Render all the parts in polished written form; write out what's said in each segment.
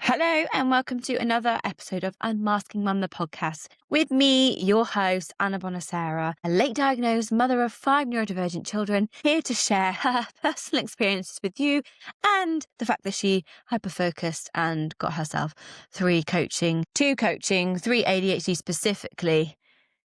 Hello and welcome to another episode of Unmasking Mum, the podcast. With me, your host, Anna Bonacera, a late diagnosed mother of 5 neurodivergent children, here to share her personal experiences with you and the fact that she hyper-focused and got herself 2 coaching, 3 ADHD specifically,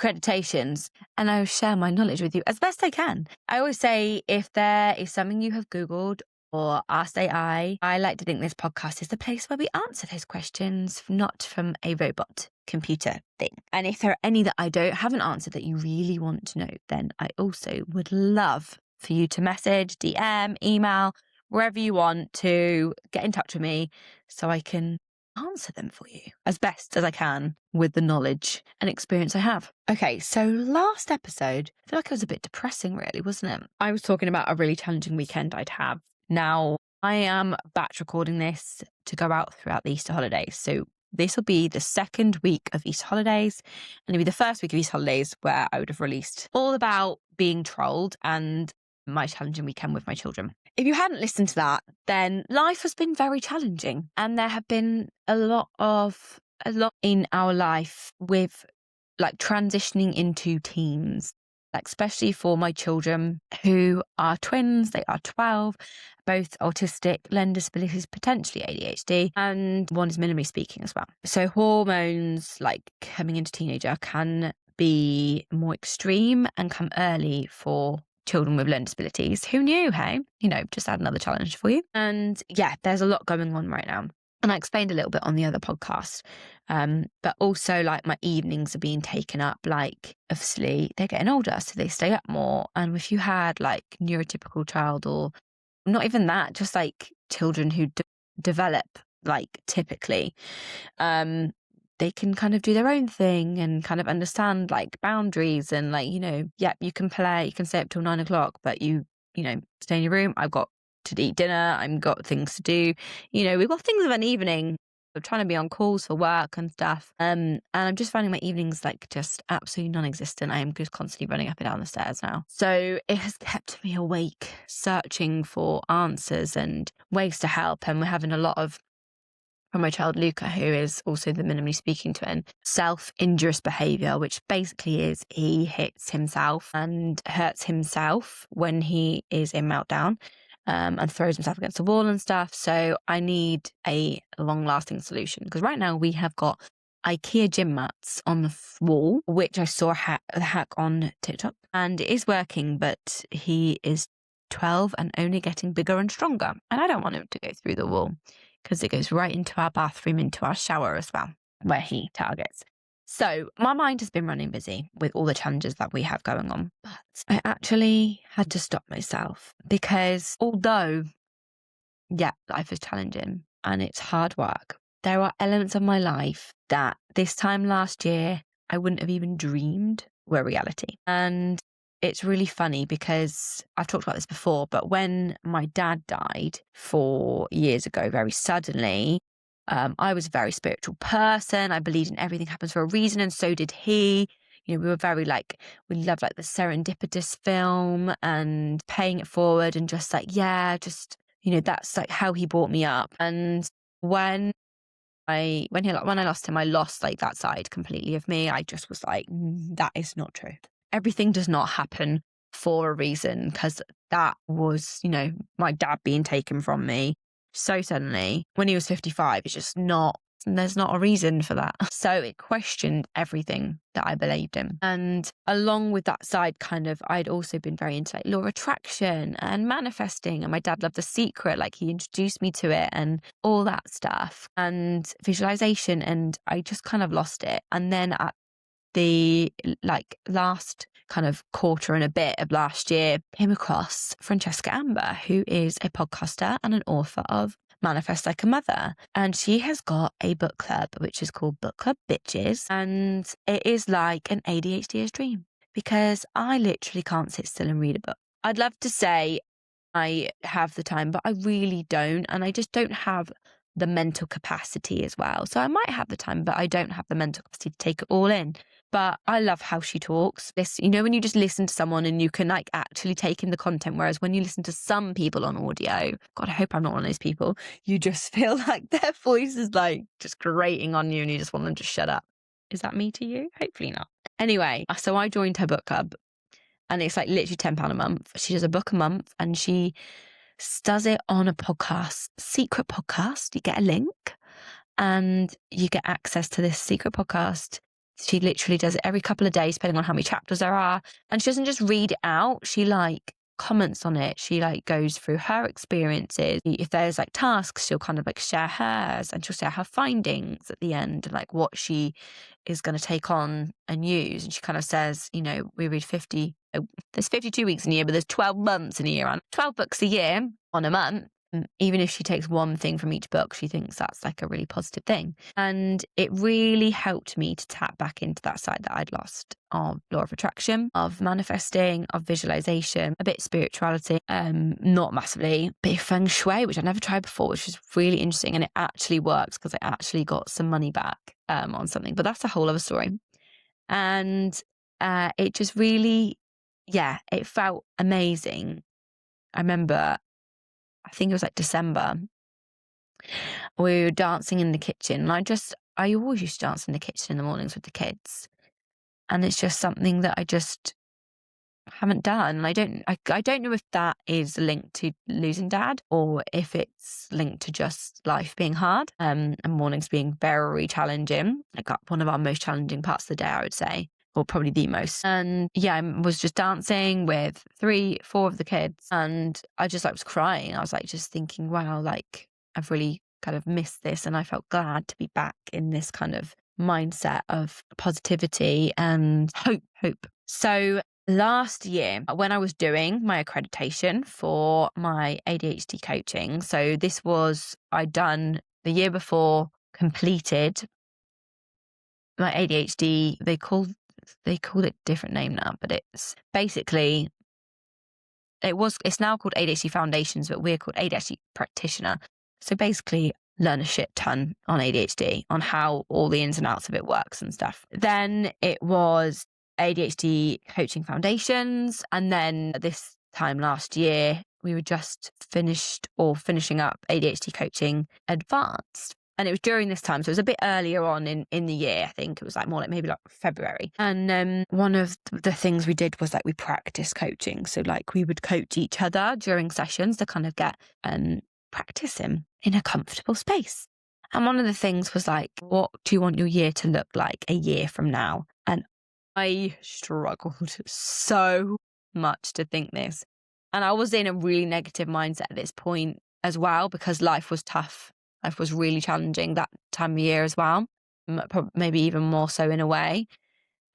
accreditations, and I will share my knowledge with you as best I can. I always say if there is something you have Googled or asked AI, I like to think this podcast is the place where we answer those questions, not from a robot computer thing. And if there are any that I haven't answered that you really want to know, then I also would love for you to message, DM, email, wherever you want to get in touch with me so I can answer them for you as best as I can with the knowledge and experience I have. Okay, so last episode, I feel like it was a bit depressing, really, wasn't it? I was talking about a really challenging weekend I'd have. Now, I am batch recording this to go out throughout the Easter holidays. So this will be the second week of Easter holidays, and it'll be the first week of Easter holidays where I would have released all about being trolled and my challenging weekend with my children. If you hadn't listened to that, then life has been very challenging, and there have been a lot in our life with like transitioning into teens, like especially for my children who are twins. They are 12, both autistic, learning disabilities, potentially ADHD, and one is minimally speaking as well. So hormones, like coming into teenager, can be more extreme and come early for children with learning disabilities. Who knew, hey? Just add another challenge for you. And yeah, there's a lot going on right now. And I explained a little bit on the other podcast. But also, like, my evenings are being taken up. Like, obviously, they're getting older, so they stay up more. And if you had, like, neurotypical child, or not even that, just, like, children who develop, like, typically, they can kind of do their own thing and kind of understand, like, boundaries and, like, you can play, you can stay up till 9 o'clock, but you stay in your room. I've got to eat dinner. I've got things to do. We've got things of an evening. I'm trying to be on calls for work and stuff. And I'm just finding my evenings like just absolutely non-existent. I am just constantly running up and down the stairs now. So it has kept me awake, searching for answers and ways to help. And we're having a lot of, from my child Luca, who is also the minimally speaking twin, self-injurious behaviour, which basically is he hits himself and hurts himself when he is in meltdown. And throws himself against the wall and stuff. So I need a long-lasting solution, because right now we have got IKEA gym mats on the wall, which I saw a hack on TikTok, and it is working, but he is 12 and only getting bigger and stronger, and I don't want him to go through the wall because it goes right into our bathroom, into our shower as well, where he targets. So my mind has been running busy with all the challenges that we have going on, but I actually had to stop myself, because although, yeah, life is challenging and it's hard work, there are elements of my life that this time last year I wouldn't have even dreamed were reality. And it's really funny because I've talked about this before, but when my dad died 4 years ago, very suddenly, I was a very spiritual person. I believed in everything happens for a reason, and so did he. We were very we loved like the Serendipitous film and paying it forward, and just that's like how he brought me up. And when I lost him, I lost like that side completely of me. I just was like, that is not true. Everything does not happen for a reason, because that was, my dad being taken from me so suddenly when he was 55. It's just there's not a reason for that. So it questioned everything that I believed in. And along with that side, I'd also been very into like law of attraction and manifesting. And my dad loved The Secret. Like, he introduced me to it and all that stuff, and visualization. And I just kind of lost it. And then at the last kind of quarter and a bit of last year, came across Francesca Amber, who is a podcaster and an author of Manifest Like a Mother. And she has got a book club, which is called Book Club Bitches. And it is like an ADHD's dream, because I literally can't sit still and read a book. I'd love to say I have the time, but I really don't. And I just don't have the mental capacity as well. So I might have the time, but I don't have the mental capacity to take it all in. But I love how she talks. This, when you just listen to someone and you can like actually take in the content, whereas when you listen to some people on audio, God, I hope I'm not one of those people, you just feel like their voice is like just grating on you and you just want them to shut up. Is that me to you? Hopefully not. Anyway, so I joined her book club and it's like literally £10 a month. She does a book a month and she does it on a podcast, secret podcast. You get a link and you get access to this secret podcast. She literally does it every couple of days, depending on how many chapters there are. And she doesn't just read it out. She like comments on it. She like goes through her experiences. If there's like tasks, she'll kind of like share hers and she'll share her findings at the end, like what she is going to take on and use. And she kind of says, we read there's 52 weeks in a year, but there's 12 months in a year and 12 books a year on a month. Even if she takes one thing from each book, she thinks that's like a really positive thing. And it really helped me to tap back into that side that I'd lost of law of attraction, of manifesting, of visualization, a bit of spirituality, not massively, a bit of feng shui, which I'd never tried before, which was really interesting. And it actually works because I actually got some money back on something, but that's a whole other story. And it just really, it felt amazing. I remember, I think it was like December, we were dancing in the kitchen. And I always used to dance in the kitchen in the mornings with the kids. And it's just something that I just haven't done. I don't know if that is linked to losing dad or if it's linked to just life being hard and mornings being very challenging. Like one of our most challenging parts of the day, I would say. Or probably the most. And I was just dancing with 3-4 of the kids and I just was crying. I was like just thinking, wow, like I've really kind of missed this. And I felt glad to be back in this kind of mindset of positivity and hope. So last year, when I was doing my accreditation for my ADHD coaching, so this was, I'd done the year before, completed my ADHD, they called it a different name now, but it's basically, it's now called ADHD Foundations, but we're called ADHD Practitioner. So basically learn a shit ton on ADHD, on how all the ins and outs of it works and stuff. Then it was ADHD Coaching Foundations. And then this time last year, we were just finishing up ADHD Coaching Advanced. And it was during this time, so it was a bit earlier on in the year. I think it was more like maybe like February. And one of the things we did was we practice coaching. So we would coach each other during sessions to kind of get practice in a comfortable space. And one of the things was what do you want your year to look like a year from now? And I struggled so much to think this. And I was in a really negative mindset at this point as well because life was tough. Life was really challenging that time of year as well, maybe even more so in a way.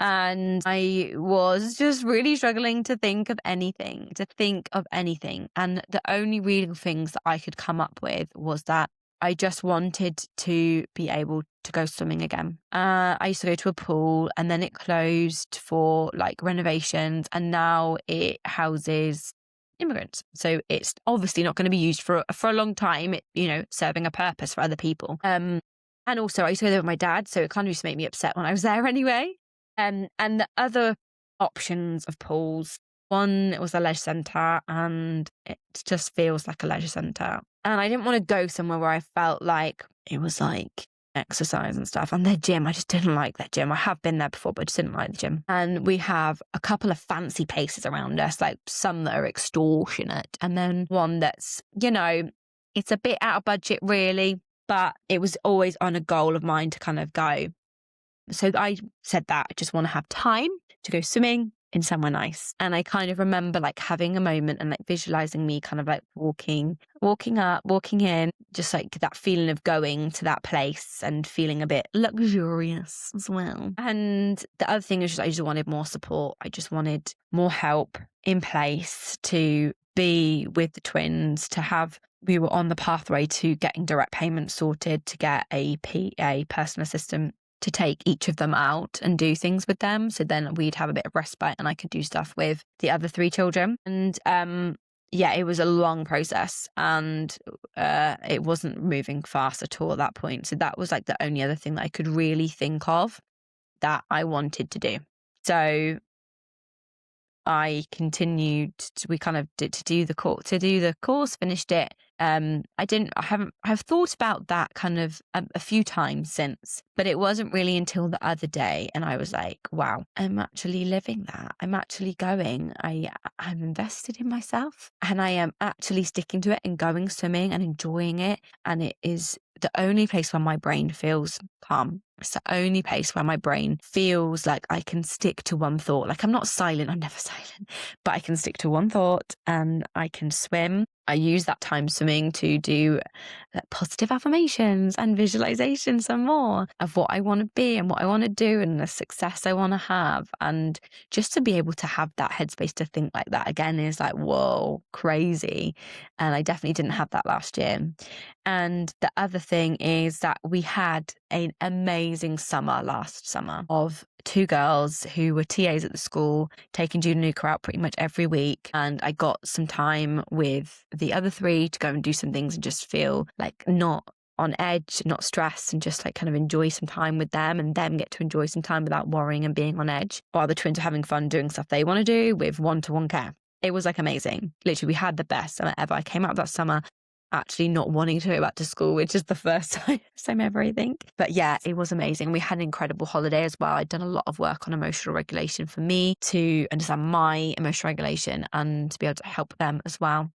And I was just really struggling to think of anything. And the only real things that I could come up with was that I just wanted to be able to go swimming again. I used to go to a pool and then it closed for renovations and now it houses immigrants. So it's obviously not going to be used for a long time, serving a purpose for other people. And also I used to go there with my dad, so it kind of used to make me upset when I was there anyway. And the other options of pools, one was a leisure centre and it just feels like a leisure centre. And I didn't want to go somewhere where I felt like it was exercise and stuff. And their gym, I just didn't like their gym. I have been there before, but I just didn't like the gym. And we have a couple of fancy places around us, some that are extortionate. And then one that's, it's a bit out of budget really, but it was always on a goal of mine to kind of go. So I said that I just want to have time to go swimming in somewhere nice. And I kind of remember having a moment and visualizing me kind of walking up, walking in, just that feeling of going to that place and feeling a bit luxurious as well. And the other thing is just I just wanted more support. I just wanted more help in place to be with the twins, we were on the pathway to getting direct payments sorted, to get a personal assistant to take each of them out and do things with them. So then we'd have a bit of respite and I could do stuff with the other 3 children. And yeah, it was a long process, and it wasn't moving fast at all at that point. So that was like the only other thing that I could really think of that I wanted to do. So I continued we kind of did to do the course, finished it. I've thought about that kind of a few times since, but it wasn't really until the other day. And I was like, wow, I'm actually living that. I'm actually going. I'm invested in myself, and I am actually sticking to it and going swimming and enjoying it. And it is the only place where my brain feels calm. It's the only place where my brain feels like I can stick to one thought. Like I'm not silent, I'm never silent, but I can stick to one thought and I can swim. I use that time swimming to do positive affirmations and visualization some more of what I want to be and what I want to do and the success I want to have. And just to be able to have that headspace to think like that again is like, whoa, crazy. And I definitely didn't have that last year. And the other thing is that we had an amazing summer last summer of 2 girls who were TAs at the school, taking Judanuka out pretty much every week. And I got some time with the other 3 to go and do some things and just feel like not on edge, not stressed, and just like kind of enjoy some time with them and them get to enjoy some time without worrying and being on edge, while the twins are having fun doing stuff they want to do with one-to-one care. It was like amazing. Literally, we had the best summer ever. I came out of that summer actually not wanting to go back to school, which is the first time ever, I think. But yeah, it was amazing. We had an incredible holiday as well. I'd done a lot of work on emotional regulation for me to understand my emotional regulation and to be able to help them as well,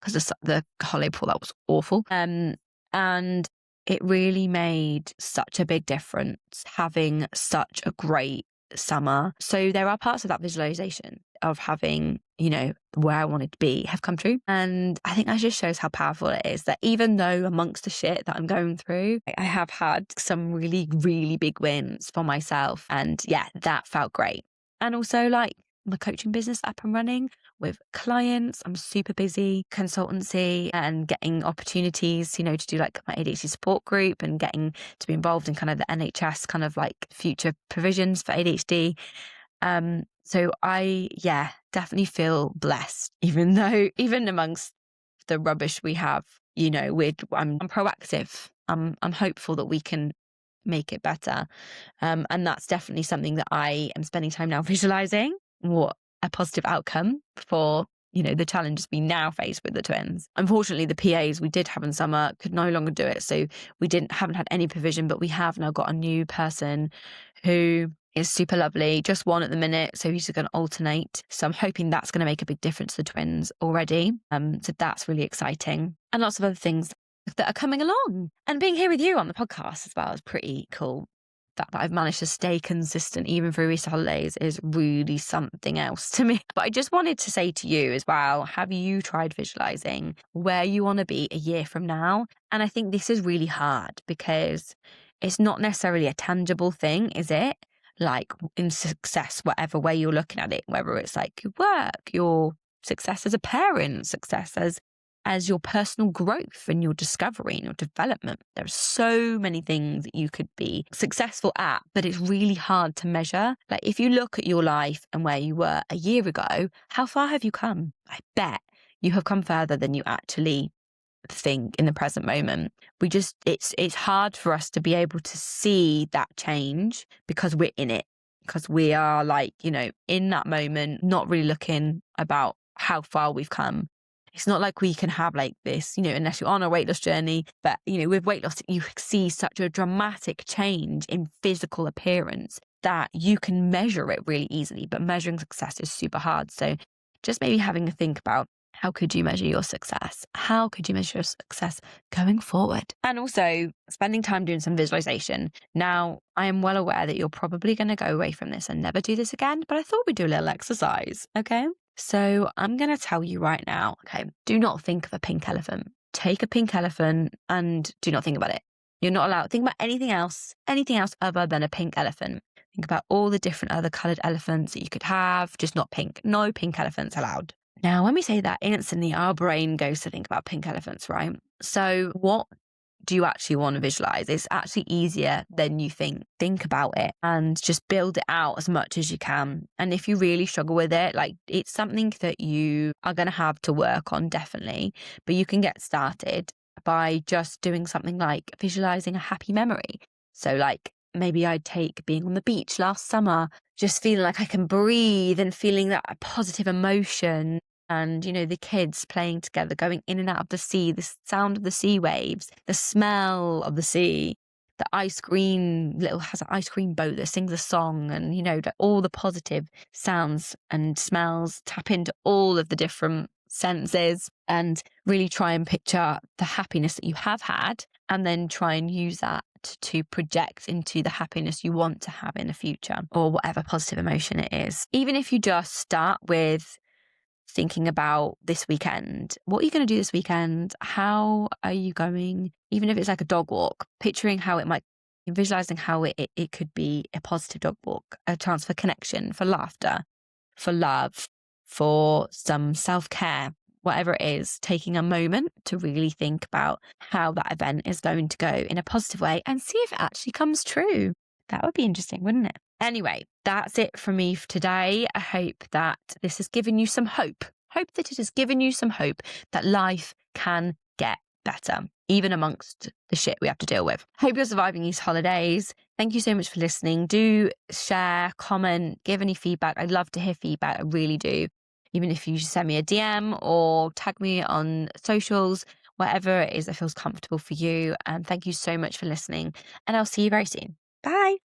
because the holiday before that was awful. And it really made such a big difference having such a great summer. So there are parts of that visualization of having, where I wanted to be have come true. And I think that just shows how powerful it is that even though amongst the shit that I'm going through, I have had some really, really big wins for myself. And yeah, that felt great. And also like my coaching business up and running with clients. I'm super busy, consultancy and getting opportunities, to do like my ADHD support group and getting to be involved in kind of the NHS kind of like future provisions for ADHD. So I, definitely feel blessed, even amongst the rubbish we have, I'm proactive. I'm hopeful that we can make it better. And that's definitely something that I am spending time now visualizing what a positive outcome for, the challenges we now face with the twins. Unfortunately, the PAs we did have in summer could no longer do it. So we haven't had any provision, but we have now got a new person who is super lovely, just one at the minute. So he's just going to alternate. So I'm hoping that's going to make a big difference to the twins already. So that's really exciting. And lots of other things that are coming along. And being here with you on the podcast as well is pretty cool. That I've managed to stay consistent even through Easter holidays is really something else to me. But I just wanted to say to you as well, have you tried visualizing where you want to be a year from now? And I think this is really hard because it's not necessarily a tangible thing, is it? Like in success, whatever way you're looking at it, whether it's like your work, your success as a parent, success as your personal growth and your discovery and your development. There are so many things that you could be successful at, but it's really hard to measure. Like if you look at your life and where you were a year ago, how far have you come? I bet you have come further than you actually think in the present moment. It's hard for us to be able to see that change because we're in it, because we are like, in that moment, not really looking about how far we've come. It's not like we can have like this, unless you're on a weight loss journey, but, with weight loss, you see such a dramatic change in physical appearance that you can measure it really easily, but measuring success is super hard. So just maybe having a think about how could you measure your success? How could you measure your success going forward? And also spending time doing some visualization. Now, I am well aware that you're probably going to go away from this and never do this again, but I thought we'd do a little exercise, okay? So I'm going to tell you right now, okay, do not think of a pink elephant. Take a pink elephant and do not think about it. You're not allowed to think about anything else other than a pink elephant. Think about all the different other coloured elephants that you could have, just not pink. No pink elephants allowed. Now, when we say that, instantly our brain goes to think about pink elephants, right? So what do you actually want to visualize? It's actually easier than you think. Think about it and just build it out as much as you can. And if you really struggle with it, like, it's something that you are going to have to work on, definitely, but you can get started by just doing something like visualizing a happy memory. So like, maybe I'd take being on the beach last summer, just feeling like I can breathe and feeling that positive emotion. And, the kids playing together, going in and out of the sea, the sound of the sea waves, the smell of the sea, the has an ice cream boat that sings a song, and, all the positive sounds and smells. Tap into all of the different senses and really try and picture the happiness that you have had, and then try and use that to project into the happiness you want to have in the future, or whatever positive emotion it is. Even if you just start with thinking about this weekend, what are you going to do this weekend? How are you going, even if it's like a dog walk, picturing how it might, visualizing how it could be a positive dog walk, a chance for connection, for laughter, for love, for some self-care, whatever it is, taking a moment to really think about how that event is going to go in a positive way and see if it actually comes true. That would be interesting, wouldn't it? Anyway, that's it from me for today. I hope that this has given you some hope. Hope that it has given you some hope that life can get better, even amongst the shit we have to deal with. Hope you're surviving these holidays. Thank you so much for listening. Do share, comment, give any feedback. I'd love to hear feedback. I really do. Even if you send me a DM or tag me on socials, whatever it is that feels comfortable for you. And thank you so much for listening. And I'll see you very soon. Bye.